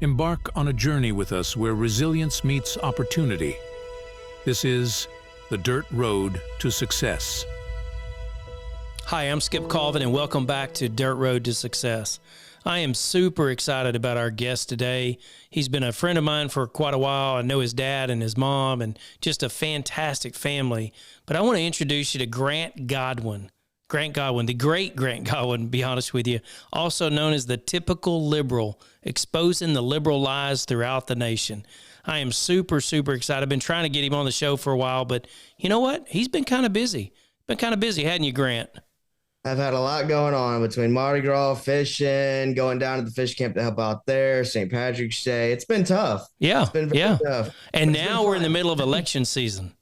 Embark on a journey with us where resilience meets opportunity. This is the Dirt Road to Success. Hi, I'm Skip Colvin, and welcome back to Dirt Road to Success. I am super excited about our guest today. He's been a friend of mine for quite a while. I know his dad and his mom, and just a fantastic family. But I want to introduce you to Grant Godwin. Grant Godwin, the great Grant Godwin, to be honest with you, also known as the typical liberal, exposing the liberal lies throughout the nation. I am super, super excited. I've been trying to get him on the show for a while, but you know what? He's been kind of busy. Hadn't you, Grant? I've had a lot going on between Mardi Gras, fishing, going down to the fish camp to help out there, St. Patrick's Day. It's been tough. Yeah, it's been very tough. And now we're in the middle of election season.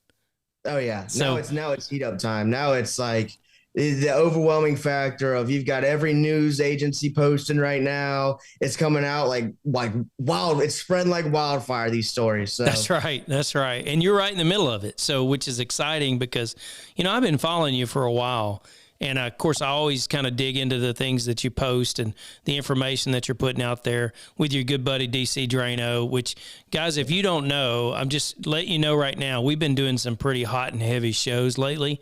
Oh yeah, so now it's heat up time. Now it's like the overwhelming factor of you've got every news agency posting right now. It's coming out like wild. It's spreading like wildfire, these stories. So. That's right. And you're right in the middle of it. So, which is exciting because, I've been following you for a while. And of course, I always kind of dig into the things that you post and the information that you're putting out there with your good buddy, DC Drano, which, guys, if you don't know, I'm just letting you know right now, we've been doing some pretty hot and heavy shows lately.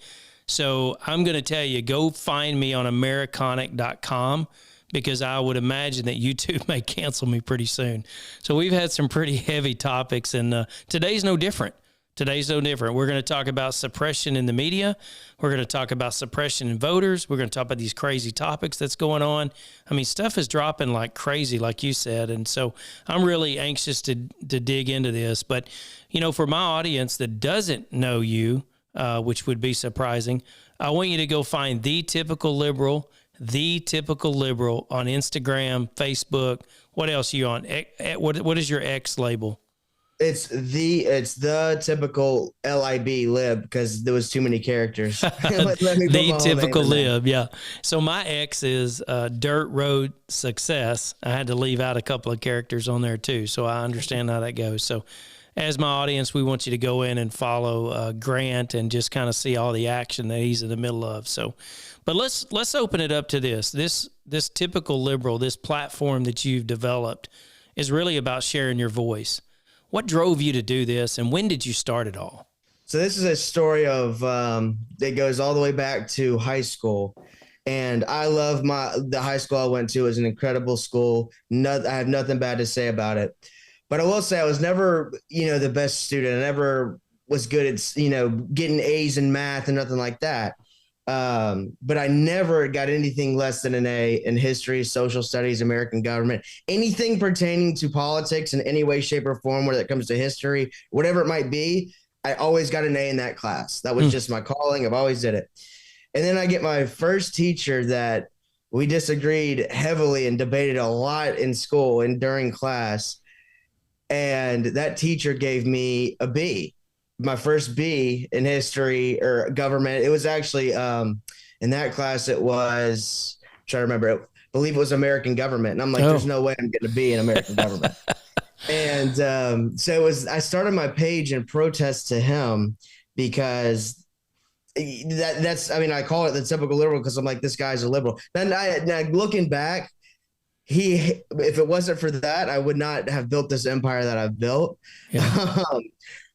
So I'm going to tell you, go find me on Americonic.com because I would imagine that YouTube may cancel me pretty soon. So we've had some pretty heavy topics, and today's no different. We're going to talk about suppression in the media. We're going to talk about suppression in voters. We're going to talk about these crazy topics that's going on. I mean, stuff is dropping like crazy, like you said. And so I'm really anxious to dig into this. But, for my audience that doesn't know you, which would be surprising, I want you to go find The Typical Liberal on Instagram, Facebook. What else are you on? What is your X label? It's the typical lib because there was too many characters. The typical lib, yeah. So my X is Dirt Road Success. I had to leave out a couple of characters on there too, so I understand how that goes. So as my audience, we want you to go in and follow Grant and just kind of see all the action that he's in the middle of. So, but let's open it up to this typical liberal, this platform that you've developed is really about sharing your voice. What drove you to do this, and when did you start it all? So this is a story of that goes all the way back to high school, and I love the high school I went to. Is an incredible school. I have nothing bad to say about it, but I will say I was never, the best student. I never was good at, getting A's in math and nothing like that. But I never got anything less than an A in history, social studies, American government, anything pertaining to politics in any way, shape, or form, whether it comes to history, whatever it might be. I always got an A in that class. That was just my calling. I've always did it. And then I get my first teacher that we disagreed heavily and debated a lot in school and during class. And that teacher gave me a B. My first B in history or government. It was actually in that class. It was I'm trying to remember. I believe it was American government, and I'm like, there's no way I'm getting a B in American government. And so it was. I started my page in protest to him because that's. I mean, I call it the typical liberal because I'm like, this guy's a liberal. Then looking back, if it wasn't for that, I would not have built this empire that I've built. Yeah.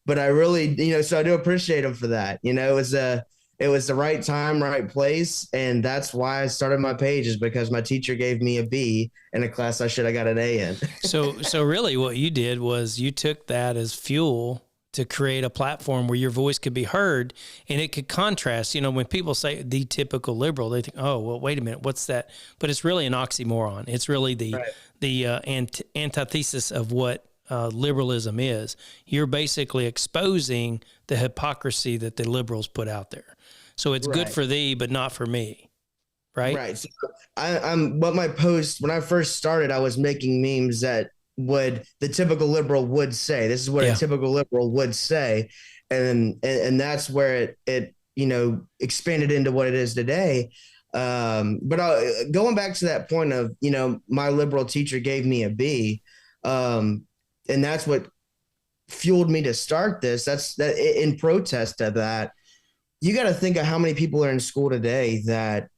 But I really, so I do appreciate him for that. It was the right time, right place. And that's why I started my page, is because my teacher gave me a B in a class I should have got an A in. So really what you did was you took that as fuel to create a platform where your voice could be heard and it could contrast. When people say the typical liberal, they think, oh, well, wait a minute, what's that? But it's really an oxymoron. It's really the antithesis of what liberalism is. You're basically exposing the hypocrisy that the liberals put out there. So it's good for thee, but not for me. Right. Right. So what my post, when I first started, I was making memes that the typical liberal would say. This is what a typical liberal would say. And that's where it expanded into what it is today. But going back to that point of, my liberal teacher gave me a B. And that's what fueled me to start this. That's in protest of that. You got to think of how many people are in school today that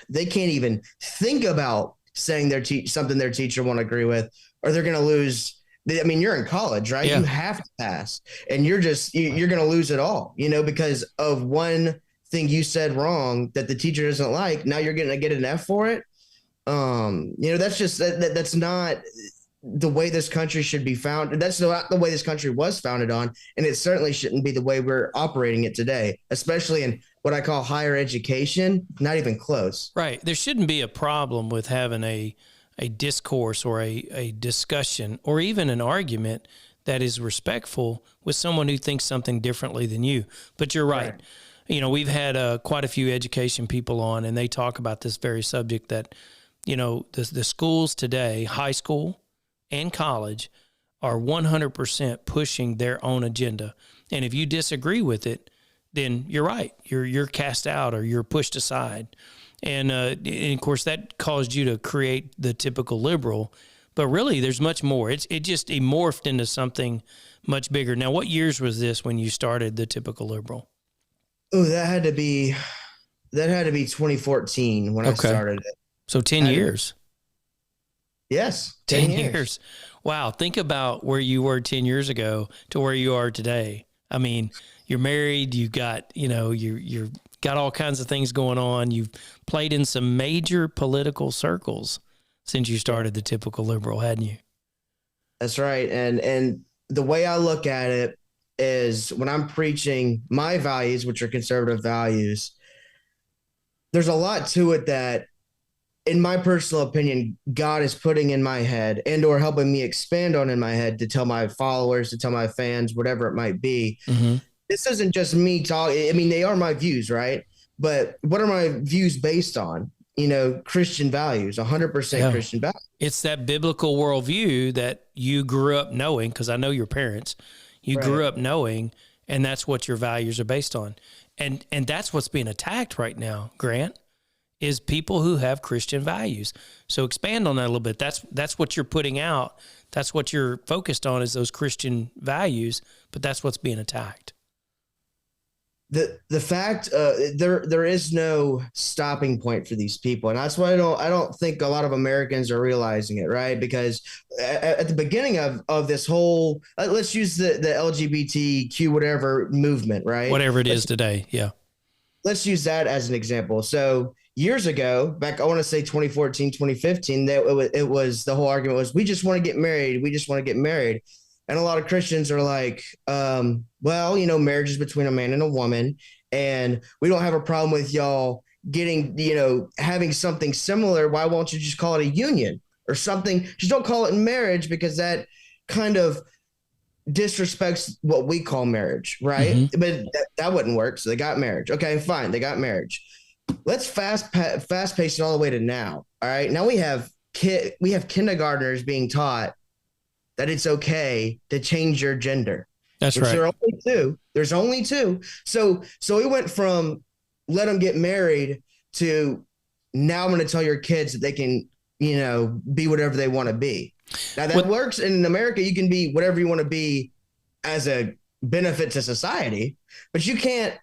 they can't even think about saying something their teacher won't agree with, or they're going to lose. I mean, you're in college, right? Yeah. You have to pass, and you're going to lose it all, because of one thing you said wrong that the teacher doesn't like. Now you're going to get an F for it. That's not the way this country should be founded. That's not the way this country was founded on. And it certainly shouldn't be the way we're operating it today, especially in what I call higher education. Not even close. Right. There shouldn't be a problem with having a discourse or a discussion or even an argument that is respectful with someone who thinks something differently than you. But you're right. We've had quite a few education people on, and they talk about this very subject that, the schools today, high school and college, are 100% pushing their own agenda. And if you disagree with it, then you're right. You're cast out or you're pushed aside. And of course, that caused you to create the typical liberal. But really, there's much more. It just morphed into something much bigger. Now, what years was this when you started the typical liberal? Oh, that had to be 2014 when I started it. So 10 years. Yes. 10 years. Wow. Think about where you were 10 years ago to where you are today. I mean, you're married, you've got, you've got all kinds of things going on. You've played in some major political circles since you started the typical liberal, hadn't you? That's right. And the way I look at it is when I'm preaching my values, which are conservative values, there's a lot to it that, in my personal opinion, God is putting in my head and or helping me expand on in my head to tell my followers, to tell my fans, whatever it might be. Mm-hmm. This isn't just me talking. I mean, they are my views, right? But what are my views based on? Christian values, 100% Christian values. It's that biblical worldview that you grew up knowing, because I know your parents. You grew up knowing, and that's what your values are based on. And that's what's being attacked right now, Grant, is people who have Christian values. So expand on that a little bit. That's what you're putting out. That's what you're focused on, is those Christian values, but that's what's being attacked. The fact there is no stopping point for these people, and that's why I don't think a lot of Americans are realizing it, right? Because at the beginning of this whole let's use the LGBTQ whatever movement, right? Whatever it is today, yeah. Let's use that as an example. So years ago, back I want to say 2014, 2015, it was the whole argument was we just want to get married, we just want to get married. And a lot of Christians are like, marriage is between a man and a woman, and we don't have a problem with y'all getting, having something similar. Why won't you just call it a union or something? Just don't call it marriage, because that kind of disrespects what we call marriage, right? Mm-hmm. But that wouldn't work. So they got marriage. Okay, fine. They got marriage. Let's fast pace it all the way to now. All right. Now we have kindergartners being taught that it's okay to change your gender. That's right. There's only two. So we went from let them get married to now I'm going to tell your kids that they can, be whatever they want to be. Now that works. And in America, you can be whatever you want to be as a benefit to society, but you can't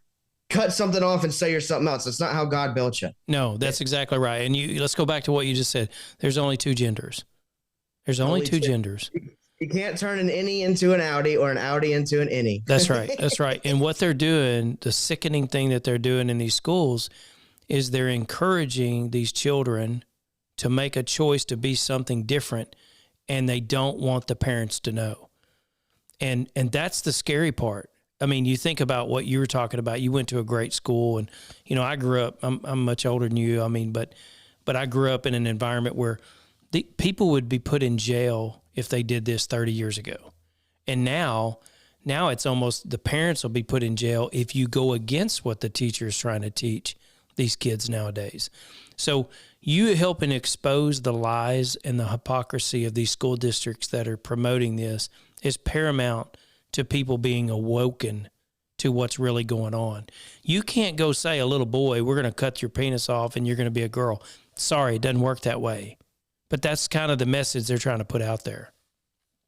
cut something off and say you're something else. That's not how God built you. No, that's exactly right. And let's go back to what you just said. There's only two genders. There's only two genders. You can't turn an innie into an Audi or an Audi into an innie. That's right. That's right. And what they're doing, the sickening thing that they're doing in these schools, is they're encouraging these children to make a choice to be something different, and they don't want the parents to know. And that's the scary part. I mean, you think about what you were talking about. You went to a great school, and I grew up. I'm much older than you. I mean, but I grew up in an environment where the people would be put in jail if they did this 30 years ago. And now it's almost the parents will be put in jail if you go against what the teacher is trying to teach these kids nowadays. So you helping expose the lies and the hypocrisy of these school districts that are promoting this is paramount to people being awoken to what's really going on. You can't go say a little boy, we're going to cut your penis off and you're going to be a girl. Sorry, it doesn't work that way. But that's kind of the message they're trying to put out there.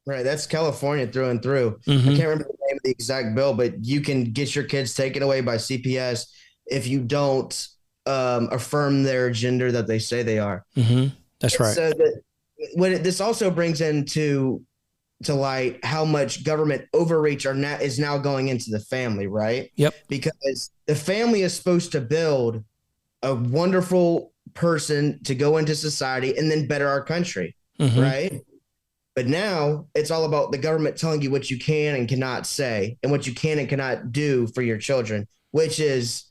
Right. That's California through and through. Mm-hmm. I can't remember the name of the exact bill, but you can get your kids taken away by CPS if you don't affirm their gender that they say they are. Mm-hmm. That's right. So this also brings into to light how much government overreach is now going into the family, right? Yep. Because the family is supposed to build a wonderful person to go into society and then better our country, right? But now it's all about the government telling you what you can and cannot say and what you can and cannot do for your children, which is,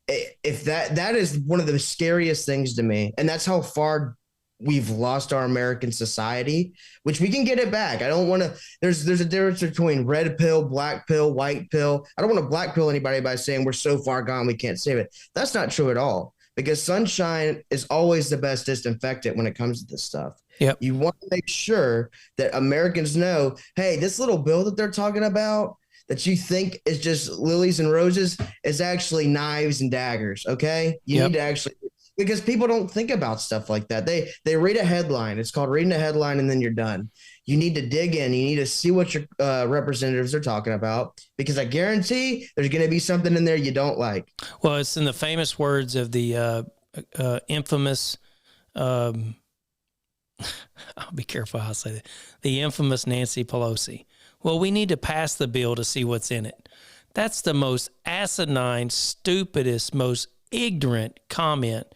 if that is one of the scariest things to me. And that's how far we've lost our American society, which we can get it back. I don't want to, there's a difference between red pill, black pill, white pill. I don't want to black pill anybody by saying we're so far gone, we can't save it. That's not true at all, because sunshine is always the best disinfectant when it comes to this stuff. Yep. You want to make sure that Americans know, hey, this little bill that they're talking about that you think is just lilies and roses is actually knives and daggers. Okay. You need to actually, because people don't think about stuff like that. They read a headline. It's called reading a headline, and then you're done. You need to dig in. You need to see what your representatives are talking about, because I guarantee there's going to be something in there you don't like. Well, it's in the famous words of the infamous, I'll be careful how I say that, the infamous Nancy Pelosi. Well, we need to pass the bill to see what's in it. That's the most asinine, stupidest, most ignorant comment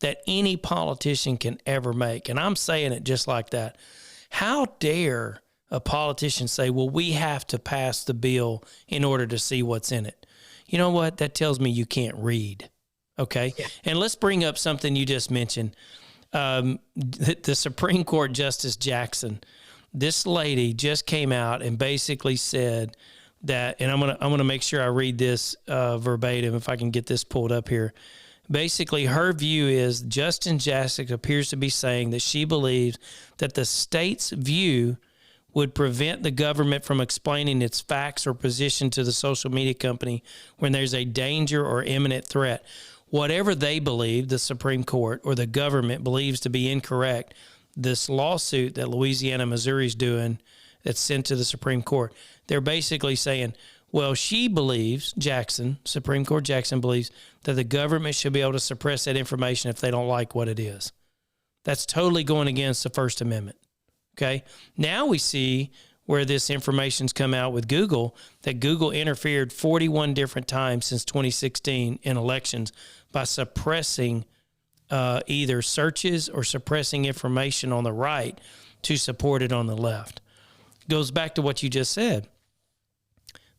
that any politician can ever make. And I'm saying it just like that. How dare a politician say, well, we have to pass the bill in order to see what's in it? You know what? That tells me you can't read. Okay. Yeah. And let's bring up something you just mentioned. The Supreme Court Justice Jackson, this lady just came out and basically said that, and I'm gonna make sure I read this verbatim if I can get this pulled up here. Basically, her view is Justice Jackson appears to be saying that she believes that the state's view would prevent the government from explaining its facts or position to the social media company when there's a danger or imminent threat. Whatever they believe, the Supreme Court or the government believes to be incorrect, this lawsuit that Louisiana, Missouri is doing that's sent to the Supreme Court, they're basically saying, well, she believes, Supreme Court Jackson believes that the government should be able to suppress that information if they don't like what it is. That's totally going against the First Amendment. Okay. Now we see where this information's come out with Google, that Google interfered 41 different times since 2016 in elections by suppressing either searches or suppressing information on the right to support it on the left. Goes back to what you just said.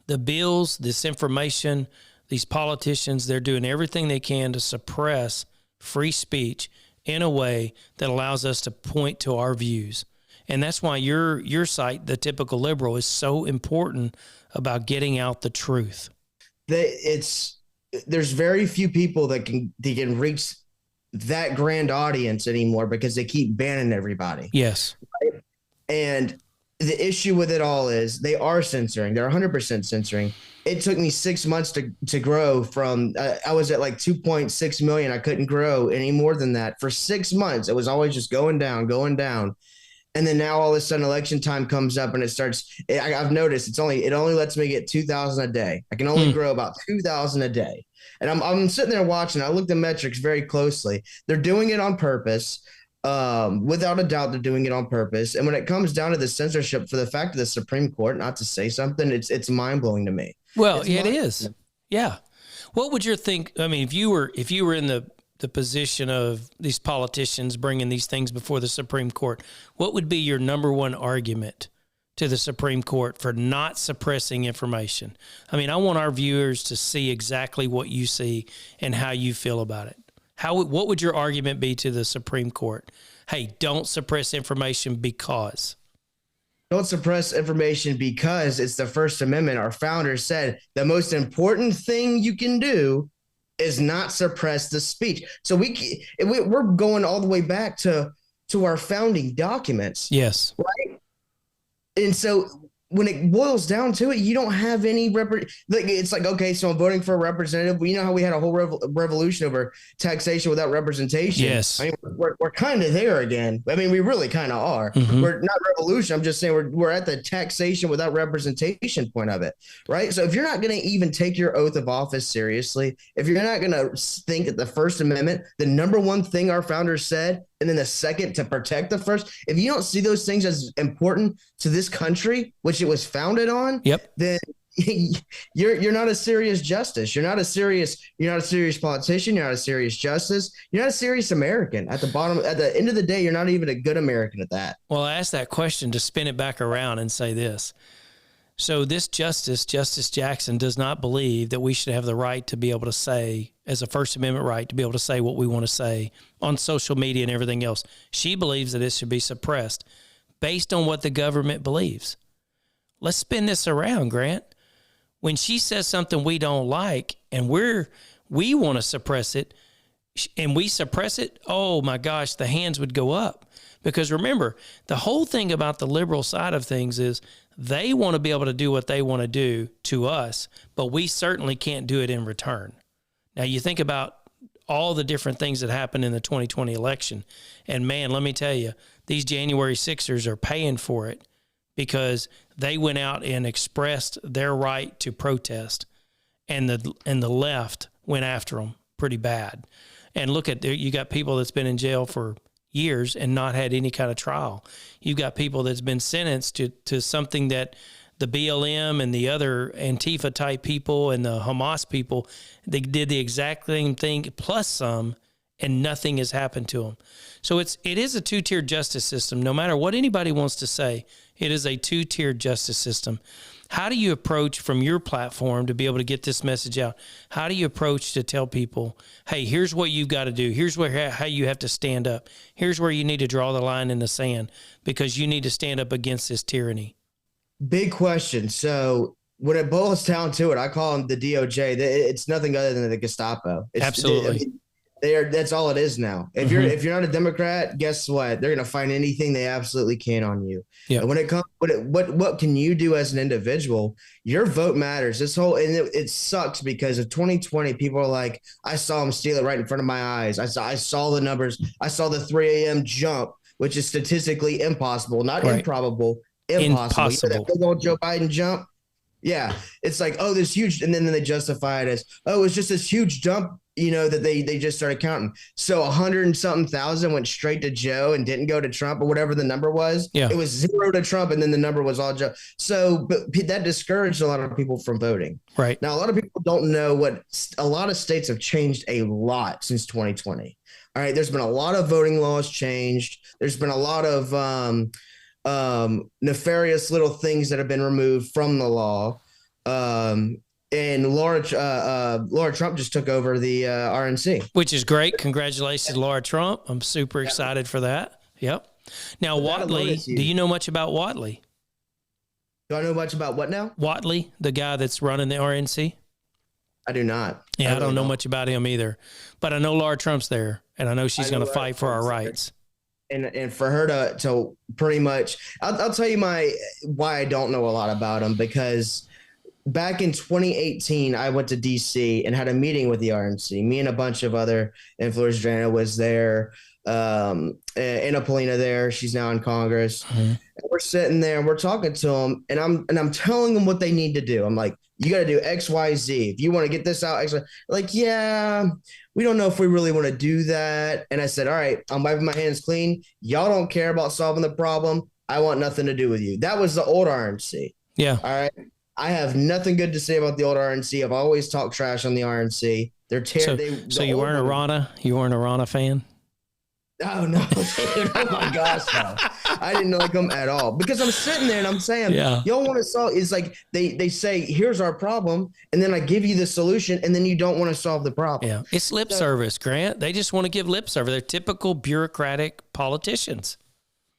The bills, this information, these politicians, they're doing everything they can to suppress free speech in a way that allows us to point to our views. And that's why your site, The Typical Liberal, is so important about getting out the truth. There's very few people that can reach that grand audience anymore because they keep banning everybody. Yes. Right? And the issue with it all is they are censoring. They're 100% censoring. It took me 6 months to grow from, I was at like 2.6 million. I couldn't grow any more than that for 6 months. It was always just going down. And then now all of a sudden election time comes up and it starts, I've noticed it only lets me get 2,000 a day. I can only grow about 2,000 a day. And I'm sitting there watching. I look at the metrics very closely. They're doing it on purpose. Without a doubt, they're doing it on purpose. And when it comes down to the censorship, for the fact of the Supreme Court not to say something, it's mind blowing to me. Well, it is. Yeah. What would you think? I mean, if you were in the position of these politicians bringing these things before the Supreme Court, what would be your number one argument to the Supreme Court for not suppressing information? I mean, I want our viewers to see exactly what you see and how you feel about it. What would your argument be to the Supreme Court? Hey, don't suppress information because. Don't suppress information because it's the First Amendment. Our founders said the most important thing you can do is not suppress the speech. So we're going all the way back to our founding documents. Yes. Right. And so when it boils down to it, you don't have any it's like, okay, so I'm voting for a representative. Well, you know how we had a whole revolution over taxation without representation. Yes. I mean, we're kind of there again. I mean, we really kind of are. Mm-hmm. We're not revolution. I'm just saying we're at the taxation without representation point of it. Right. So if you're not going to even take your oath of office seriously, if you're not going to think that the First Amendment, the number one thing our founders said and then the second to protect the first, if you don't see those things as important to this country, which it was founded on, then you're not a serious justice. You're not a serious politician. You're not a serious justice. You're not a serious American. At the end of the day, you're not even a good American at that. Well, I asked that question to spin it back around and say this. So this Justice Jackson, does not believe that we should have the right to be able to say, as a First Amendment right, to be able to say what we want to say on social media and everything else. She believes that it should be suppressed based on what the government believes. Let's spin this around, Grant. When she says something we don't like and we want to suppress it, and we suppress it, oh my gosh, the hands would go up. Because remember, the whole thing about the liberal side of things is they want to be able to do what they want to do to us, but we certainly can't do it in return. Now, you think about all the different things that happened in the 2020 election, and man, let me tell you, these January 6ers are paying for it because they went out and expressed their right to protest, and the left went after them pretty bad. And look at you got people that's been in jail for years and not had any kind of trial. You've got people that's been sentenced to something that the BLM and the other Antifa type people and the Hamas people, they did the exact same thing plus some, and nothing has happened to them. So it is a two-tiered justice system. No matter what anybody wants to say, it is a two-tiered justice system. How do you approach from your platform to be able to get this message out? How do you approach to tell people, hey, here's what you've got to do. Here's how you have to stand up. Here's where you need to draw the line in the sand because you need to stand up against this tyranny. Big question. So when it boils down to it, I call them the DOJ. It's nothing other than the Gestapo. Absolutely. That's all it is now. If you're not a Democrat, guess what? They're going to find anything they absolutely can on you. Yeah. And when it comes, what can you do as an individual? Your vote matters. It sucks because of 2020, people are like, I saw him steal it right in front of my eyes. I saw the numbers. I saw the 3 a.m. jump, which is statistically impossible, not improbable, impossible. You know that big old Joe Biden jump? Yeah. It's like, oh, this huge, and then they justify it as, oh, it's just this huge jump, that they just started counting. So 100 and something thousand went straight to Joe and didn't go to Trump or whatever the number was. Yeah. It was 0 to Trump and then the number was all Joe. So but that discouraged a lot of people from voting. Right. Now, a lot of people don't know a lot of states have changed a lot since 2020. All right. There's been a lot of voting laws changed. There's been a lot of nefarious little things that have been removed from the law. And Laura Trump just took over the RNC. Which is great. Congratulations, Laura Trump. I'm super excited for that. Yep. Now, Whatley, do you know much about Whatley? Do I know much about what now? Whatley, the guy that's running the RNC? I do not. Yeah, I don't know much about him either. But I know Laura Trump's there, and I know she's going to fight for our rights. And for her to pretty much, I'll tell you why I don't know a lot about him, because back in 2018, I went to DC and had a meeting with the RNC. Me and a bunch of other influencers. Jana was there, Anna Polina there. She's now in Congress. Mm-hmm. And we're sitting there and we're talking to them, and I'm telling them what they need to do. I'm like, you got to do X, Y, Z. If you want to get this out, X, Y. Like, yeah, we don't know if we really want to do that. And I said, all right, I'm wiping my hands clean. Y'all don't care about solving the problem. I want nothing to do with you. That was the old RNC. Yeah. All right. I have nothing good to say about the old RNC. I've always talked trash on the RNC. They're terrible. So you weren't a Rana? You weren't a Rana fan? Oh, no. Oh, my gosh, no. I didn't like them at all. Because I'm sitting there and I'm saying, y'all want to solve. It's like they say, here's our problem. And then I give you the solution. And then you don't want to solve the problem. Yeah. It's lip service, Grant. They just want to give lip service. They're typical bureaucratic politicians.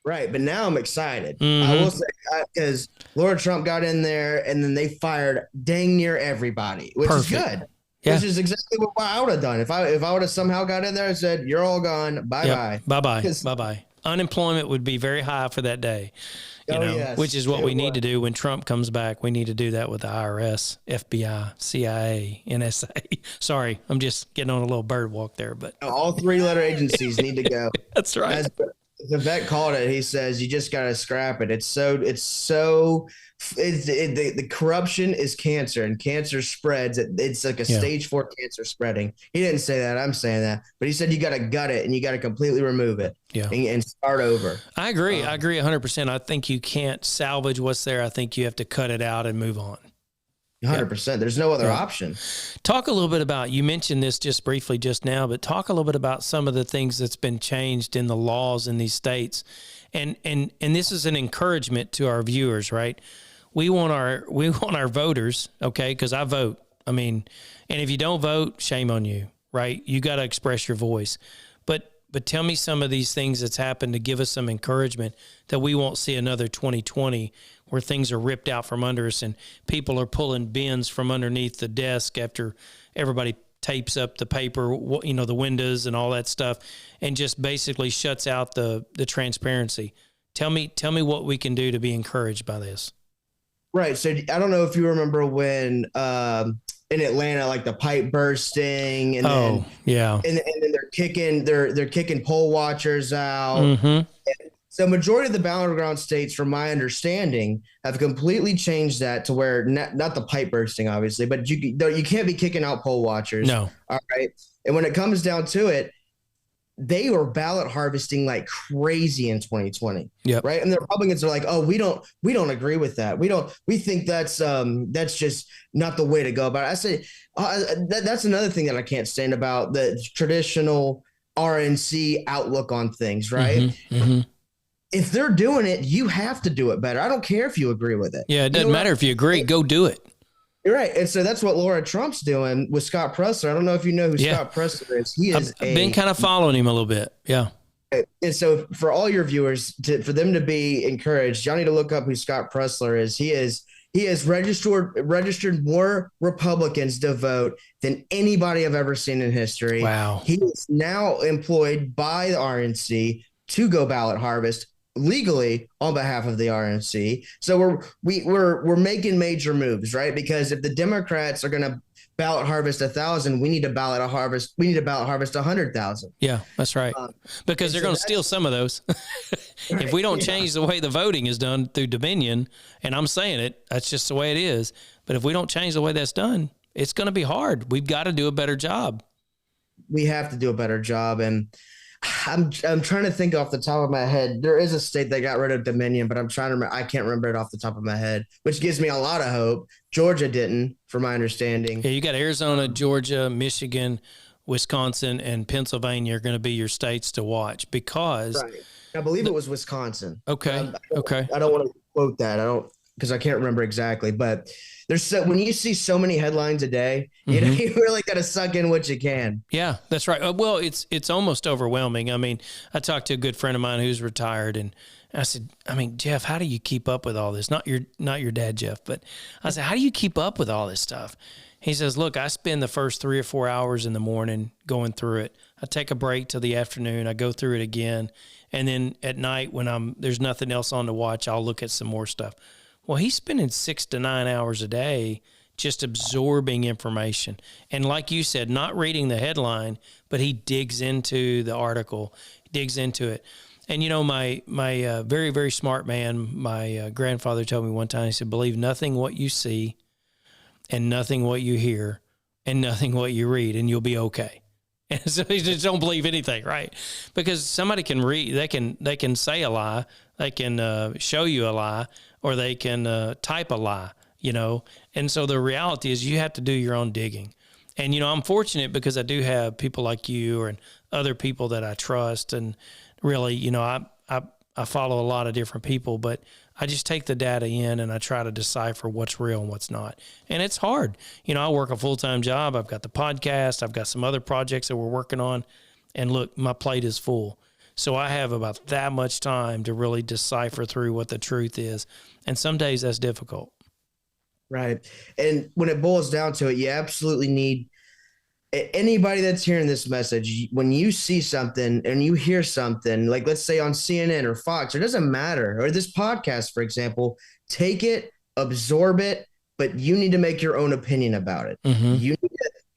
Right. But now I'm excited. Mm-hmm. I will say, because Laura Trump got in there and then they fired dang near everybody, which is good. Yeah. Which is exactly what I would have done. If I would have somehow got in there and said, you're all gone. Bye-bye. Bye-bye. Bye-bye. Unemployment would be very high for that day, which is what we need to do when Trump comes back. We need to do that with the IRS, FBI, CIA, NSA. Sorry, I'm just getting on a little bird walk there. But all 3-letter agencies need to go. That's right. The vet called it. He says you just got to scrap it. The corruption is cancer, and cancer spreads. It's like a stage 4 cancer spreading. He didn't say that. I'm saying that, but he said you got to gut it and you got to completely remove it. And start over. I agree. I agree 100%. I think you can't salvage what's there. I think you have to cut it out and move on. 100%. There's no other option. Talk a little bit about, you mentioned this just briefly just now, but talk a little bit about some of the things that's been changed in the laws in these states. And this is an encouragement to our viewers, right? We want our voters, okay? Because I vote. I mean, and if you don't vote, shame on you, right? You got to express your voice. But tell me some of these things that's happened to give us some encouragement that we won't see another 2020 where things are ripped out from under us and people are pulling bins from underneath the desk after everybody tapes up the paper, the windows and all that stuff, and just basically shuts out the transparency. Tell me what we can do to be encouraged by this. Right. So I don't know if you remember when in Atlanta, like the pipe bursting, and then they're kicking poll watchers out. Mm-hmm. So majority of the battleground states, from my understanding, have completely changed that to where not the pipe bursting, obviously, but you can't be kicking out poll watchers. No. All right. And when it comes down to it, they were ballot harvesting like crazy in 2020. Yeah. Right. And the Republicans are like, oh, we don't agree with that. We think that's just not the way to go about it. I say that's another thing that I can't stand about the traditional RNC outlook on things. Right. Mm-hmm, mm-hmm. If they're doing it, you have to do it better. I don't care if you agree with it. Yeah. It doesn't matter if you agree, go do it. You're right. And so that's what Laura Trump's doing with Scott Presler. I don't know if you know who Scott Presler is. I've been kind of following him a little bit. Yeah. And so for all your viewers, for them to be encouraged, y'all need to look up who Scott Presler is. He has registered more Republicans to vote than anybody I've ever seen in history. Wow. He is now employed by the RNC to go ballot harvest legally on behalf of the RNC. So we're making major moves, right? Because if the Democrats are going to ballot harvest 1,000, we need to ballot harvest 100,000. Yeah, that's right. Because they're going to steal some of those. If we don't change the way the voting is done through Dominion, and I'm saying it, that's just the way it is. But if we don't change the way that's done, it's going to be hard. We've got to do a better job. We have to do a better job. And I'm trying to think off the top of my head. There is a state that got rid of Dominion, but I'm trying to remember. I can't remember it off the top of my head, which gives me a lot of hope. Georgia didn't, from my understanding. Yeah, you got Arizona, Georgia, Michigan, Wisconsin, and Pennsylvania are going to be your states to watch because I believe it was Wisconsin. Okay. I don't want to quote that. Because I can't remember exactly, but when you see so many headlines a day, you really got to suck in what you can. Yeah, that's right. Well, it's almost overwhelming. I mean, I talked to a good friend of mine who's retired, and I said, Jeff, how do you keep up with all this? Not your dad, Jeff, but I said, how do you keep up with all this stuff? He says, look, I spend the first 3 or 4 hours in the morning going through it. I take a break till the afternoon. I go through it again. And then at night when there's nothing else on to watch, I'll look at some more stuff. Well, he's spending 6 to 9 hours a day just absorbing information. And like you said, not reading the headline, but he digs into the article, digs into it. And, my very, very smart man, my grandfather told me one time, he said, believe nothing what you see and nothing what you hear and nothing what you read, and you'll be okay. And so you just don't believe anything, right? Because somebody can read, they can say a lie, they can show you a lie, or they can type a lie, And so the reality is you have to do your own digging. And, I'm fortunate because I do have people like you and other people that I trust. And really, I follow a lot of different people, but I just take the data in and I try to decipher what's real and what's not. And it's hard. I work a full-time job. I've got the podcast. I've got some other projects that we're working on. And look, my plate is full. So I have about that much time to really decipher through what the truth is. And some days that's difficult. Right. And when it boils down to it, you absolutely need anybody that's hearing this message. When you see something and you hear something, like let's say on CNN or Fox, it doesn't matter, or this podcast, for example, take it, absorb it, but you need to make your own opinion about it. Mm-hmm. You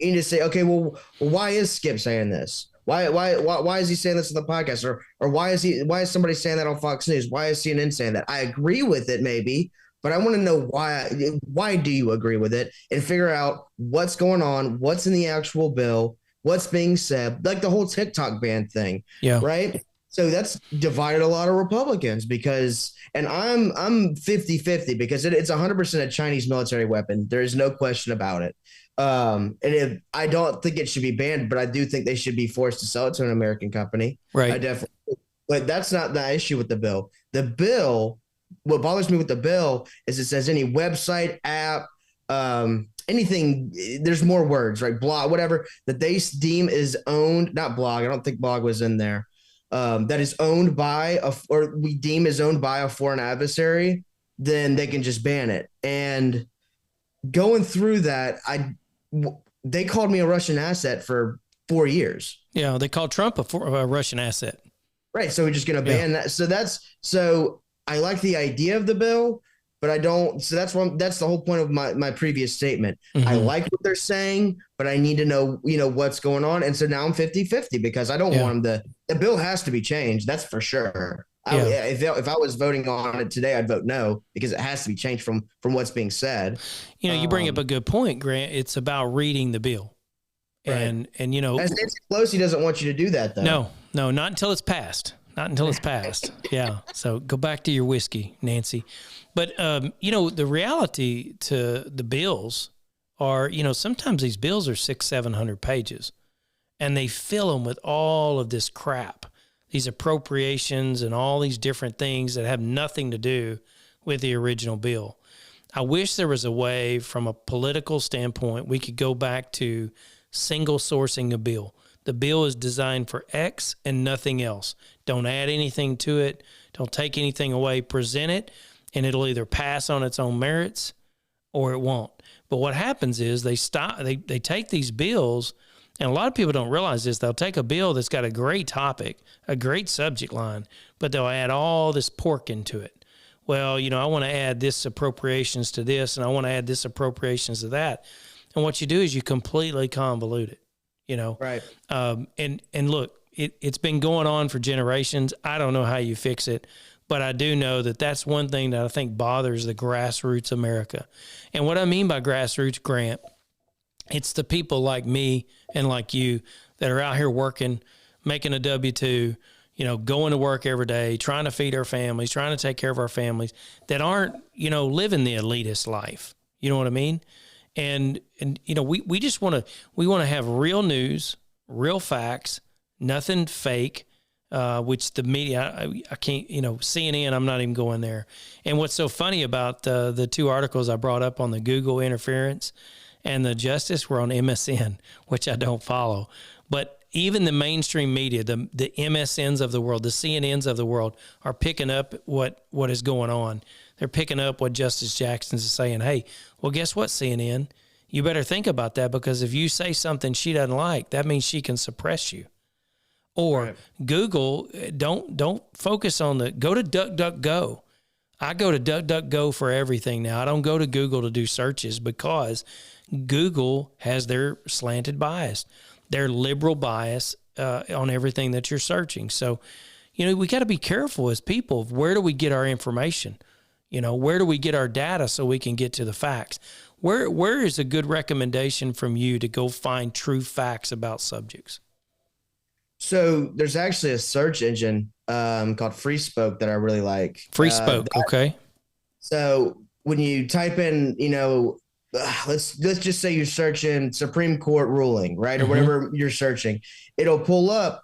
need to say, okay, well, why is Skip saying this? Why is he saying this on the podcast? Or why is somebody saying that on Fox News? Why is CNN saying that? I agree with it maybe, but I want to know why do you agree with it, and figure out what's going on, what's in the actual bill, what's being said, like the whole TikTok ban thing. Yeah. Right. So that's divided a lot of Republicans and I'm 50-50 because it's 100% a Chinese military weapon. There is no question about it. I don't think it should be banned, but I do think they should be forced to sell it to an American company. Right. I definitely, but that's not the issue with the bill. The bill, what bothers me with the bill is it says any website, app, anything, there's more words, right? Blog, whatever that they deem is owned, not blog. I don't think blog was in there. That is owned by or we deem is owned by a foreign adversary, then they can just ban it. And going through that, they called me a Russian asset for 4 years. Yeah, they called Trump a Russian asset. Right. So we're just going to ban that. So I like the idea of the bill, but I don't. So that's the whole point of my previous statement. I like what they're saying, but I need to know, what's going on. And so now I'm 50-50 because I don't want them the bill has to be changed. That's for sure. If I was voting on it today, I'd vote no because it has to be changed from what's being said. You bring up a good point, Grant. It's about reading the bill. Right. And as Nancy Pelosi doesn't want you to do that, though. No, not until it's passed. Not until it's passed. Yeah. So go back to your whiskey, Nancy. But, the reality to the bills are, sometimes these bills are 600-700 pages and they fill them with all of this crap, these appropriations and all these different things that have nothing to do with the original bill. I wish there was a way from a political standpoint, we could go back to single sourcing a bill. The bill is designed for X and nothing else. Don't add anything to it. Don't take anything away. Present it, and it'll either pass on its own merits or it won't. But what happens is they take these bills, and a lot of people don't realize this. They'll take a bill that's got a great topic, a great subject line, but they'll add all this pork into it. Well, I want to add this appropriations to this, and I want to add this appropriations to that. And what you do is you completely convolute it. Right. And look, it's been going on for generations. I don't know how you fix it, but I do know that that's one thing that I think bothers the grassroots America. And what I mean by grassroots, Grant, it's the people like me and like you that are out here working, making a W-2, going to work every day, trying to feed our families, trying to take care of our families that aren't, living the elitist life. You know what I mean? And we just want to have real news, real facts, nothing fake, which the media, I can't, CNN, I'm not even going there. And what's so funny about the two articles I brought up on the Google interference and the justice were on MSN, which I don't follow. But even the mainstream media, the MSNs of the world, the CNNs of the world are picking up what is going on. They're picking up what Justice Jackson's saying. Hey, well, guess what, CNN? You better think about that because if you say something she doesn't like, that means she can suppress you. Or right. Google, don't focus on go to DuckDuckGo. I go to DuckDuckGo for everything now. I don't go to Google to do searches because Google has their slanted bias, their liberal bias on everything that you're searching. So, we got to be careful as people. Where do we get our information? Where do we get our data so we can get to the facts? Where is a good recommendation from you to go find true facts about subjects? So there's actually a search engine called FreeSpoke that I really like. FreeSpoke, okay. So when you type in, let's just say you're searching Supreme Court ruling, right, or whatever you're searching, it'll pull up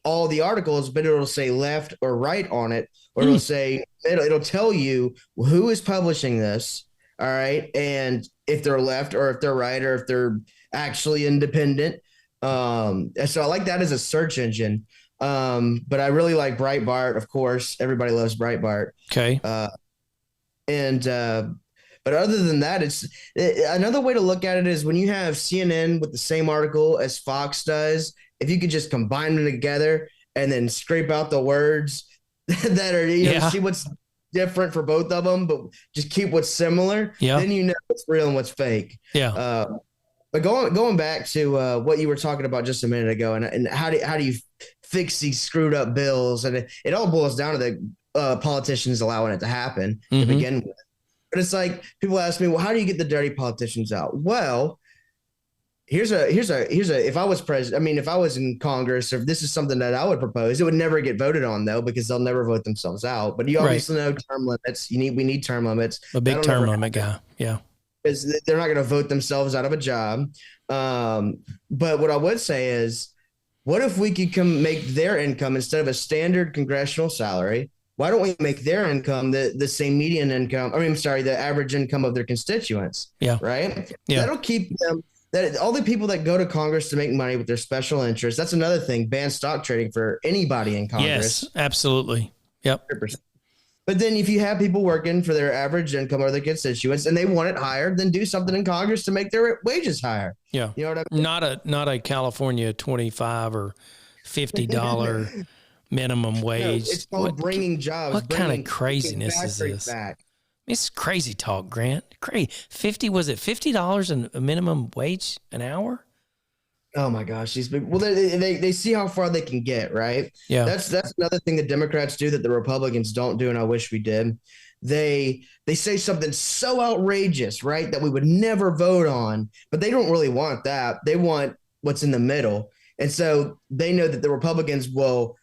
all the articles, but it'll say left or right on it, or it'll tell you who is publishing this, all right, and if they're left or if they're right or if they're actually independent. So I like that as a search engine. But I really like Breitbart, of course. Everybody loves Breitbart. Okay. But other than that, another way to look at it is when you have CNN with the same article as Fox does, if you could just combine them together and then scrape out the words that are, see what's different for both of them, but just keep what's similar. Yeah. Then what's real and what's fake. Yeah. But going back to what you were talking about just a minute ago, and how do you fix these screwed up bills? And it all boils down to the politicians allowing it to happen to begin with. But it's like people ask me, well, how do you get the dirty politicians out? Well, here's a if I was president, I mean, if I was in Congress, or if this is something that I would propose, it would never get voted on though, because they'll never vote themselves out. But you obviously know term limits. We need term limits. A big term limit guy. Yeah. Because they're not going to vote themselves out of a job. But what I would say is, what if we could make their income, instead of a standard congressional salary, why don't we make their income the same median income? I mean, I'm sorry, the average income of their constituents. Yeah. Right. Yeah. That'll keep them. That all the people that go to Congress to make money with their special interests. That's another thing. Ban stock trading for anybody in Congress. Yes, absolutely. Yep. 100%. But then if you have people working for their average income or their constituents and they want it higher, then do something in Congress to make their wages higher. Yeah. You know what I mean? Not a California $25 or $50 minimum wage. No, it's called bringing jobs. What kind of craziness is this? Back. It's crazy talk, Grant. Crazy. Was it $50 a minimum wage an hour? Oh my gosh, these big. Well, they see how far they can get, right? Yeah. That's another thing the Democrats do that the Republicans don't do, and I wish we did. They say something so outrageous, right, that we would never vote on, but they don't really want that. They want what's in the middle, and so they know that the Republicans will.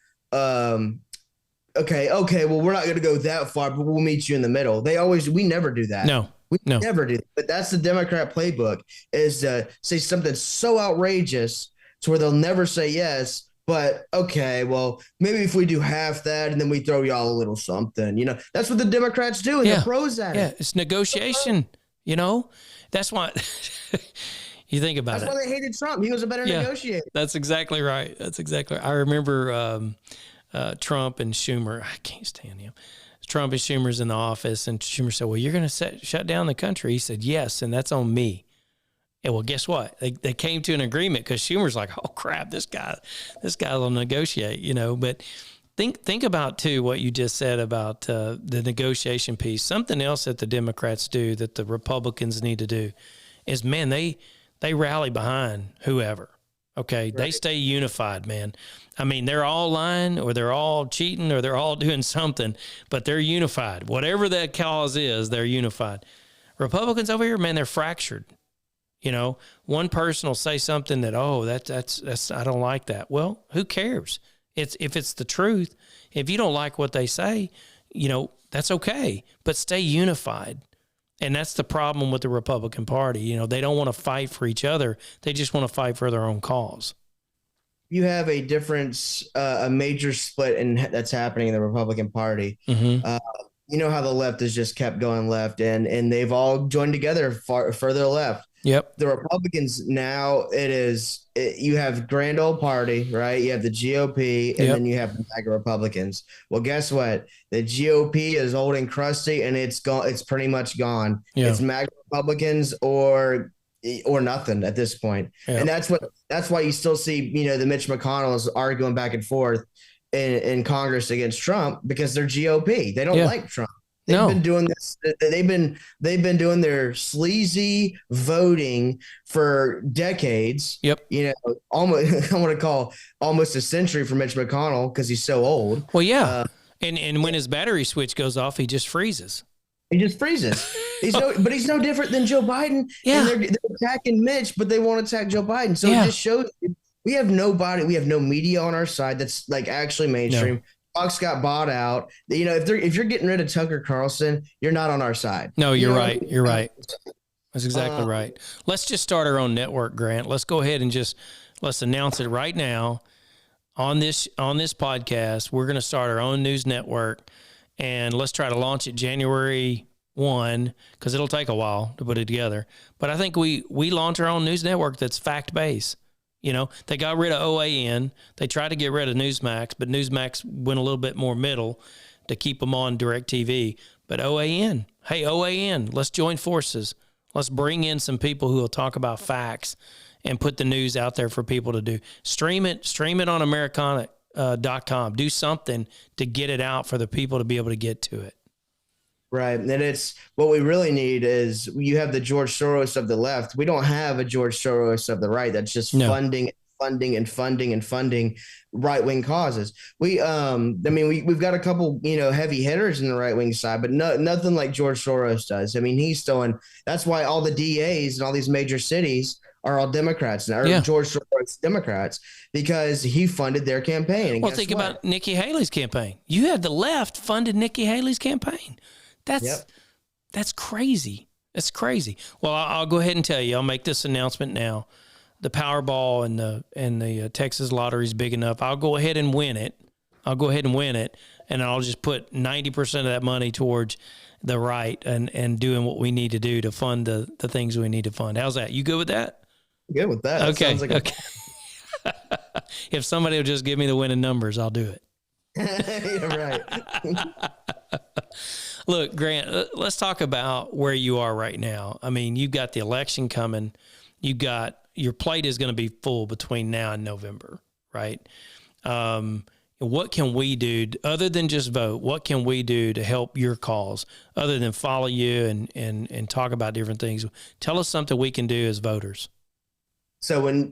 Okay, well, we're not going to go that far, but we'll meet you in the middle. We never do that. No. We never do that. But that's the Democrat playbook, is to say something so outrageous to where they'll never say yes. But okay, well, maybe if we do half that and then we throw y'all a little something, that's what the Democrats do. And they're pros at it. Yeah, it's negotiation, That's why you think about That's why they hated Trump. He was a better negotiator. That's exactly right. I remember Trump and Schumer. I can't stand him. Trump and Schumer's in the office, and Schumer said, well, you're going to shut down the country. He said, yes, and that's on me. And well, guess what? They came to an agreement, because Schumer's like, oh, crap, this guy will negotiate, But think about, too, what you just said about the negotiation piece. Something else that the Democrats do that the Republicans need to do is, man, they rally behind whoever. Okay, right. They stay unified, man. I mean, they're all lying, or they're all cheating, or they're all doing something, but they're unified. Whatever that cause is, they're unified. Republicans over here, man, they're fractured. One person will say something that, oh, that's I don't like that. Well, who cares? If it's the truth. If you don't like what they say, that's okay. But stay unified. And that's the problem with the Republican Party. They don't want to fight for each other. They just want to fight for their own cause. You have a difference, a major split that's happening in the Republican Party. Mm-hmm. You know how the left has just kept going left, and they've all joined together further left. Yep. The Republicans now, you have grand old party, right? You have the GOP, and then you have the MAGA Republicans. Well, guess what? The GOP is old and crusty, and it's gone. It's pretty much gone. Yeah. It's MAGA Republicans or nothing at this point. Yeah. And that's why you still see, the Mitch McConnells arguing back and forth in Congress against Trump, because they're GOP. They don't like Trump. They've been doing this. They've been doing their sleazy voting for decades. Yep. Almost I want to call almost a century for Mitch McConnell, because he's so old. Well, yeah. And when his battery switch goes off, he just freezes. He just freezes. But he's no different than Joe Biden. Yeah. And they're attacking Mitch, but they won't attack Joe Biden. So it just shows we have nobody. We have no media on our side that's like actually mainstream. No. Fox got bought out. If you're getting rid of Tucker Carlson, you're not on our side. No, you're right. You're right. That's exactly right. Let's just start our own network, Grant. Let's go ahead and let's announce it right now on this podcast. We're going to start our own news network, and let's try to launch it January 1, because it'll take a while to put it together. But I think we launch our own news network that's fact-based. They got rid of OAN. They tried to get rid of Newsmax, but Newsmax went a little bit more middle to keep them on DirecTV. But OAN, hey, OAN, let's join forces. Let's bring in some people who will talk about facts and put the news out there for people to do. Stream it on Americana.com. Do something to get it out for the people to be able to get to it. Right. And it's what we really need is you have the George Soros of the left. We don't have a George Soros of the right that's just No. funding right wing causes. We've got a couple, heavy hitters in the right wing side, but nothing like George Soros does. I mean, he's doing, that's why all the DAs in all these major cities are all Democrats now, or George Soros Democrats, because he funded their campaign. And well, think about Nikki Haley's campaign. You had the left funded Nikki Haley's campaign. That's crazy. That's crazy. Well, I'll go ahead and tell you. I'll make this announcement now. The Powerball and the Texas lottery is big enough. I'll go ahead and win it. And I'll just put 90% of that money towards the right and doing what we need to do to fund the things we need to fund. How's that? You good with that? Good with that. Okay. That Okay. If somebody will just give me the winning numbers, I'll do it. Yeah, right. Look, Grant, let's talk about where you are right now. I mean, you've got the election coming. Your plate is going to be full between now and November, right? What can we do other than just vote? What can we do to help your cause other than follow you and talk about different things? Tell us something we can do as voters. So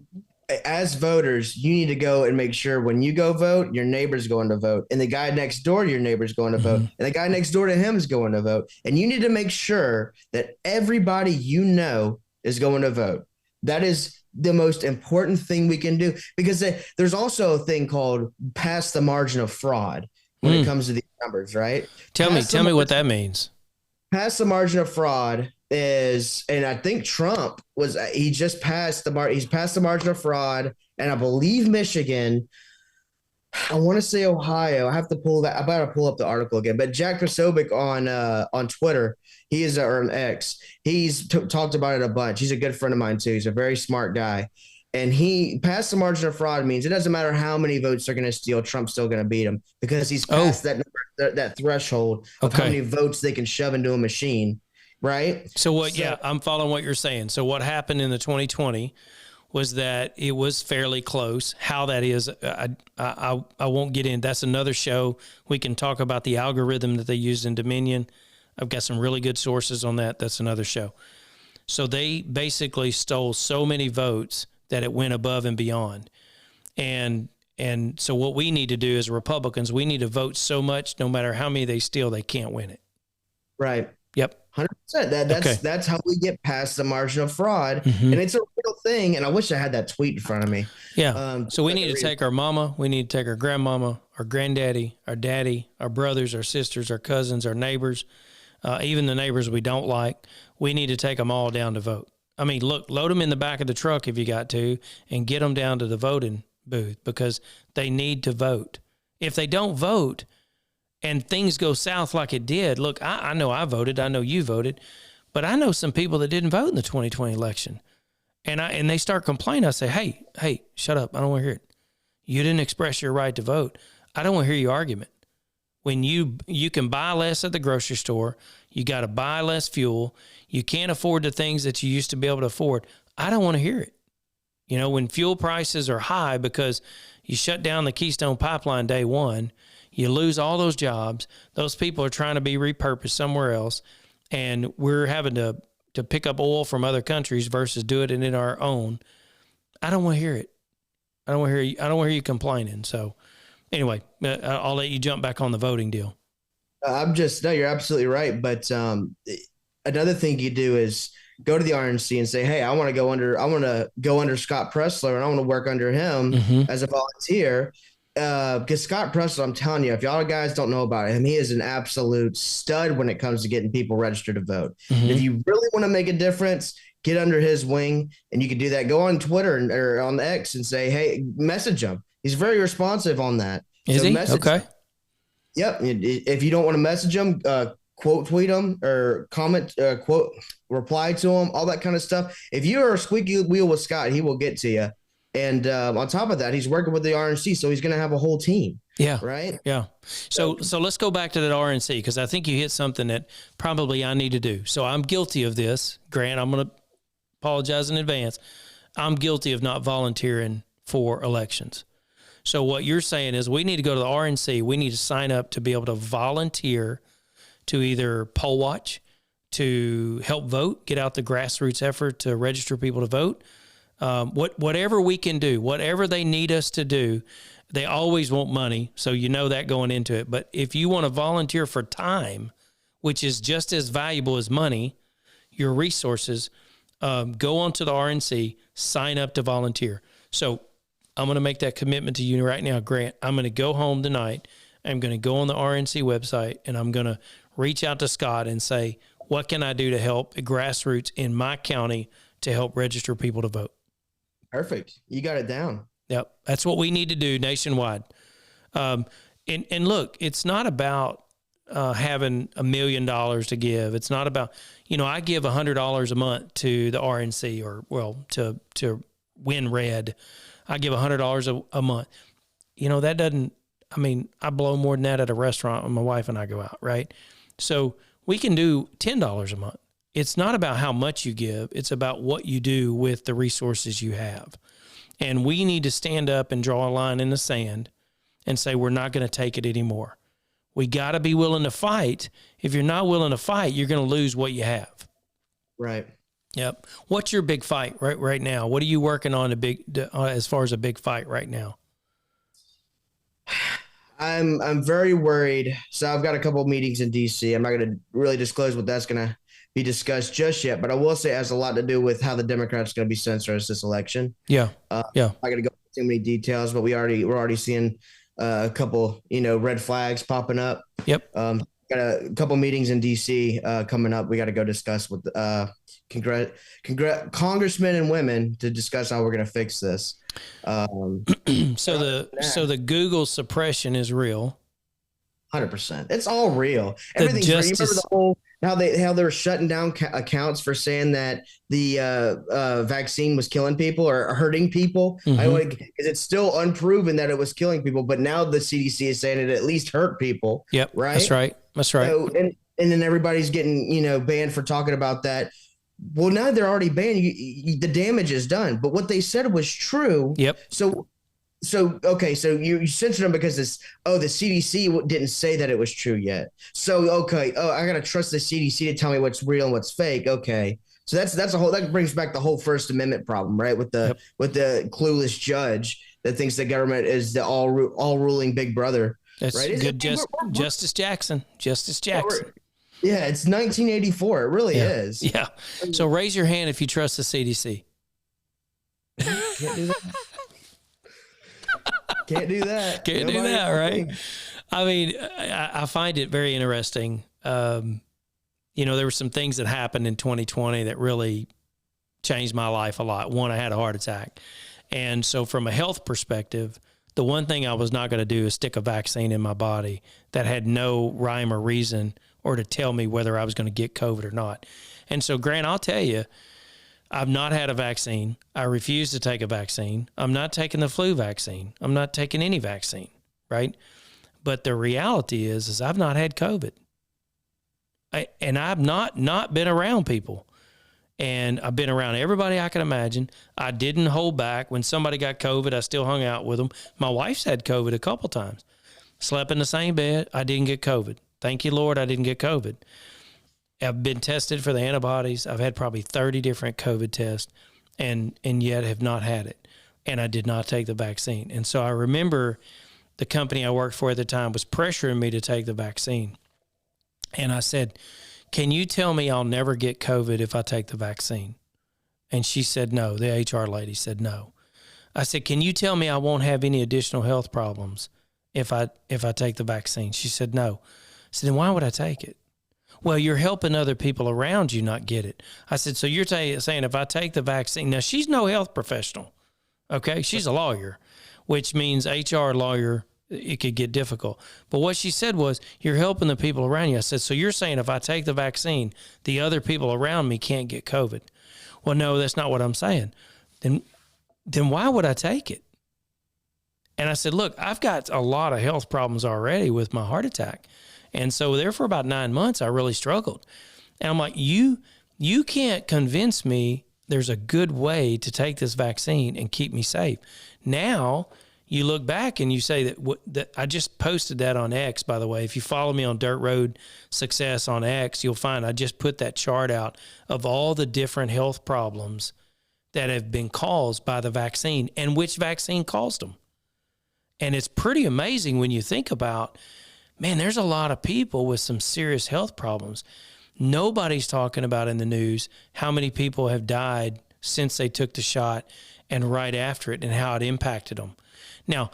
as voters, you need to go and make sure when you go vote, your neighbor's going to vote, and the guy next door to your neighbor's going to vote, and the guy next door to him is going to vote. And you need to make sure that everybody is going to vote. That is the most important thing we can do, because there's also a thing called past the margin of fraud when it comes to these numbers, right? Tell me what that means. Past the margin of fraud is, and I think Trump he's passed the margin of fraud, and I believe Michigan, I want to say Ohio. I better pull up the article again. But Jack Posobiec on Twitter, or on X, he's talked about it a bunch. He's a good friend of mine too. He's a very smart guy, and he passed the margin of fraud means it doesn't matter how many votes they're going to steal, Trump's still going to beat him because he's passed that threshold of how many votes they can shove into a machine. Right. Yeah, I'm following what you're saying. So what happened in the 2020 was that it was fairly close. How that is, I won't get in. That's another show. We can talk about the algorithm that they used in Dominion. I've got some really good sources on that. That's another show. So they basically stole so many votes that it went above and beyond. And so what we need to do as Republicans, we need to vote so much, no matter how many they steal, they can't win it. Right. Yep. 100%. That's how we get past the margin of fraud. And it's a real thing. And I wish I had that tweet in front of me. Yeah. So we need to take our mama, we need to take our grandmama, our granddaddy, our daddy, our brothers, our sisters, our cousins, our neighbors, even the neighbors we don't like. We need to take them all down to vote. I mean, look, load them in the back of the truck if you got to, and get them down to the voting booth, because they need to vote. If they don't vote, and things go south like it did. Look, I know I voted. I know you voted. But I know some people that didn't vote in the 2020 election. And they start complaining. I say, hey, shut up. I don't want to hear it. You didn't express your right to vote. I don't want to hear your argument. When you can buy less at the grocery store, you got to buy less fuel. You can't afford the things that you used to be able to afford. I don't want to hear it. You know, when fuel prices are high because you shut down the Keystone Pipeline day one, you lose all those jobs. Those people are trying to be repurposed somewhere else, and we're having to pick up oil from other countries versus do it in our own. I don't want to hear it. I don't want to hear you complaining. So, anyway, I'll let you jump back on the voting deal. You're absolutely right. But another thing you do is go to the RNC and say, hey, I want to go under Scott Pressler, and I want to work under him as a volunteer. Because Scott Pressler, I'm telling you, if y'all guys don't know about him, he is an absolute stud when it comes to getting people registered to vote. If you really want to make a difference, get under his wing, and you can do that. Go on Twitter or on X and say, hey, message him. He's very responsive on that. Is he? Okay. Him. Yep. If you don't want to message him, quote tweet him or comment, reply to him, all that kind of stuff. If you're a squeaky wheel with Scott, he will get to you. And on top of that, he's working with the RNC, so he's going to have a whole team. Yeah. Right? Yeah. So let's go back to that RNC, because I think you hit something that probably I need to do. So I'm guilty of this. Grant, I'm going to apologize in advance. I'm guilty of not volunteering for elections. So what you're saying is we need to go to the RNC. We need to sign up to be able to volunteer to either poll watch, to help vote, get out the grassroots effort to register people to vote. Whatever we can do, whatever they need us to do, they always want money. So you know that going into it. But if you want to volunteer for time, which is just as valuable as money, your resources, go onto the RNC, sign up to volunteer. So I'm going to make that commitment to you right now, Grant. I'm going to go home tonight. I'm going to go on the RNC website, and I'm going to reach out to Scott and say, what can I do to help Grassroots in my county to help register people to vote? Perfect. You got it down. Yep. That's what we need to do nationwide. And look, it's not about having $1 million to give. It's not about, I give $100 a month to the RNC to Win Red. I give $100 a month. That doesn't, I blow more than that at a restaurant when my wife and I go out, right? So we can do $10 a month. It's not about how much you give. It's about what you do with the resources you have. And we need to stand up and draw a line in the sand and say, we're not going to take it anymore. We got to be willing to fight. If you're not willing to fight, you're going to lose what you have. Right. Yep. What's your big fight right now? What are you working on as far as a big fight right now? I'm very worried. So I've got a couple of meetings in DC. I'm not going to really disclose what that's going to be discussed just yet, but I will say it has a lot to do with how the Democrats are going to be censored as this election. Yeah. I'm not going to go into too many details, but we're already seeing a couple, red flags popping up. Yep. Got a couple meetings in DC coming up. We got to go discuss with congressmen and women to discuss how we're going to fix this. So the Google suppression is real. 100%. It's all real. Everything's real. You remember the whole how they were shutting down accounts for saying that the vaccine was killing people or hurting people. Mm-hmm. Because it's still unproven that it was killing people, but now the CDC is saying it at least hurt people. Yep, right. That's right. So, and then everybody's getting banned for talking about that. Well, now they're already banned. The damage is done. But what they said was true. Yep. So you censored them because the CDC didn't say that it was true yet. So I gotta trust the CDC to tell me what's real and what's fake. Okay, so that brings back the whole First Amendment problem, right? With the clueless judge that thinks the government is the all ruling big brother. That's right? good. Justice Jackson. Yeah, it's 1984. It really is. Yeah. So raise your hand if you trust the CDC. Can't do that. Can't do that. Can't do that, right? I find it very interesting. There were some things that happened in 2020 that really changed my life a lot. One, I had a heart attack. And so from a health perspective, the one thing I was not going to do is stick a vaccine in my body that had no rhyme or reason or to tell me whether I was going to get COVID or not. And so, Grant, I'll tell you, I've not had a vaccine. I refuse to take a vaccine. I'm not taking the flu vaccine. I'm not taking any vaccine, right? But the reality is I've not had COVID. And I've not been around people. And I've been around everybody I can imagine. I didn't hold back. When somebody got COVID, I still hung out with them. My wife's had COVID a couple times. Slept in the same bed. I didn't get COVID. Thank you, Lord, I didn't get COVID. I've been tested for the antibodies. I've had probably 30 different COVID tests and yet have not had it. And I did not take the vaccine. And so I remember the company I worked for at the time was pressuring me to take the vaccine. And I said, can you tell me I'll never get COVID if I take the vaccine? And she said no. The HR lady said no. I said, can you tell me I won't have any additional health problems if I take the vaccine? She said no. I said, then why would I take it? Well, you're helping other people around you not get it. I said, so you're saying if I take the vaccine, now she's no health professional, okay? She's a lawyer, which means HR lawyer, it could get difficult. But what she said was, you're helping the people around you. I said, so you're saying if I take the vaccine, the other people around me can't get COVID? Well, no, that's not what I'm saying. Then why would I take it? And I said, look, I've got a lot of health problems already with my heart attack. And so there for about 9 months, I really struggled. And I'm like, you can't convince me there's a good way to take this vaccine and keep me safe. Now you look back and you say that I just posted that on X, by the way. If you follow me on Dirt Road Success on X, you'll find I just put that chart out of all the different health problems that have been caused by the vaccine and which vaccine caused them. And it's pretty amazing when you think about, man, there's a lot of people with some serious health problems. Nobody's talking about in the news how many people have died since they took the shot and right after it and how it impacted them. Now,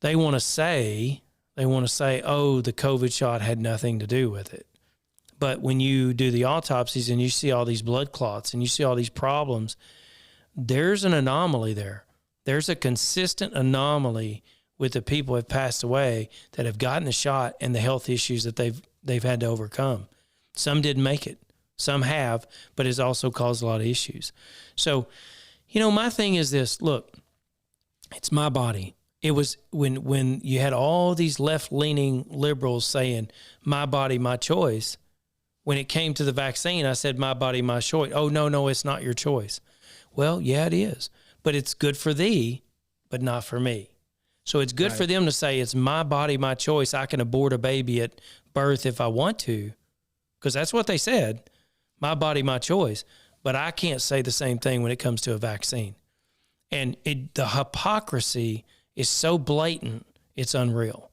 they want to say, oh, the COVID shot had nothing to do with it. But when you do the autopsies and you see all these blood clots and you see all these problems, there's an anomaly there. There's a consistent anomaly with the people who have passed away that have gotten the shot and the health issues that they've had to overcome. Some didn't make it. Some have, but it's also caused a lot of issues. So, my thing is this. Look, it's my body. It was when you had all these left-leaning liberals saying, my body, my choice. When it came to the vaccine, I said, my body, my choice. Oh, no, it's not your choice. Well, yeah, it is. But it's good for thee, but not for me. So it's good for them to say, it's my body, my choice. I can abort a baby at birth if I want to, because that's what they said. My body, my choice. But I can't say the same thing when it comes to a vaccine. And the hypocrisy is so blatant, it's unreal.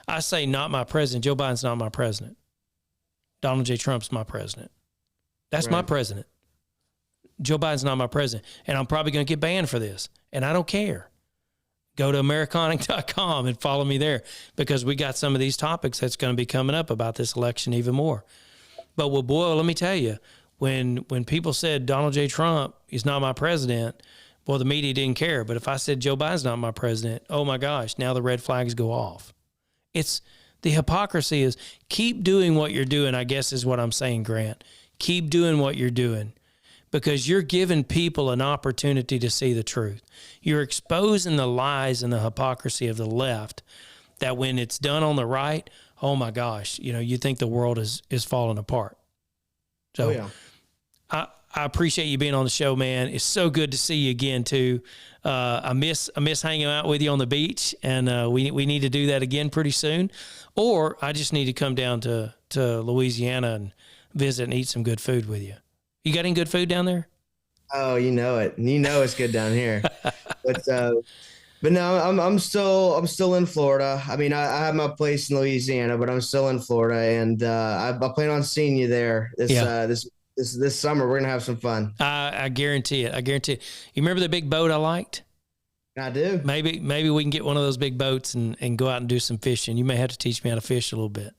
I say not my president. Joe Biden's not my president. Donald J. Trump's my president. That's my president. Joe Biden's not my president. And I'm probably going to get banned for this. And I don't care. Go to Americonic.com and follow me there, because we got some of these topics that's going to be coming up about this election even more. But, well, boy, let me tell you, when people said Donald J. Trump is not my president, well, the media didn't care. But if I said Joe Biden's not my president, oh, my gosh, now the red flags go off. The hypocrisy is keep doing what you're doing, I guess is what I'm saying, Grant. Keep doing what you're doing, because you're giving people an opportunity to see the truth. You're exposing the lies and the hypocrisy of the left that when it's done on the right, oh my gosh, you think the world is falling apart. So I appreciate you being on the show, man. It's so good to see you again too. I miss hanging out with you on the beach, and we need to do that again pretty soon. Or I just need to come down to Louisiana and visit and eat some good food with you. You got any good food down there? Oh, you know it. It's good down here. But no, I'm still in Florida. I mean, I have my place in Louisiana, but I'm still in Florida, and I plan on seeing you there this summer. We're gonna have some fun. I guarantee it. You remember the big boat I liked? I do. Maybe we can get one of those big boats and go out and do some fishing. You may have to teach me how to fish a little bit.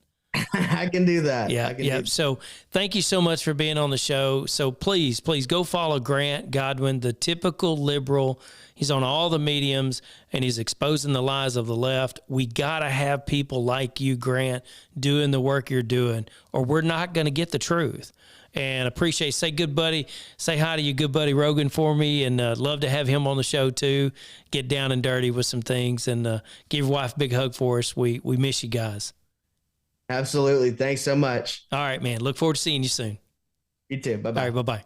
I can do that. Yeah. So thank you so much for being on the show. So please go follow Grant Godwin, the typical liberal. He's on all the mediums, and he's exposing the lies of the left. We got to have people like you, Grant, doing the work you're doing, or we're not going to get the truth. And say hi to your good buddy Rogan for me, and love to have him on the show too. Get down and dirty with some things, and give your wife a big hug for us. We miss you guys. Absolutely. Thanks so much. All right, man. Look forward to seeing you soon. You too. Bye-bye. All right, bye-bye.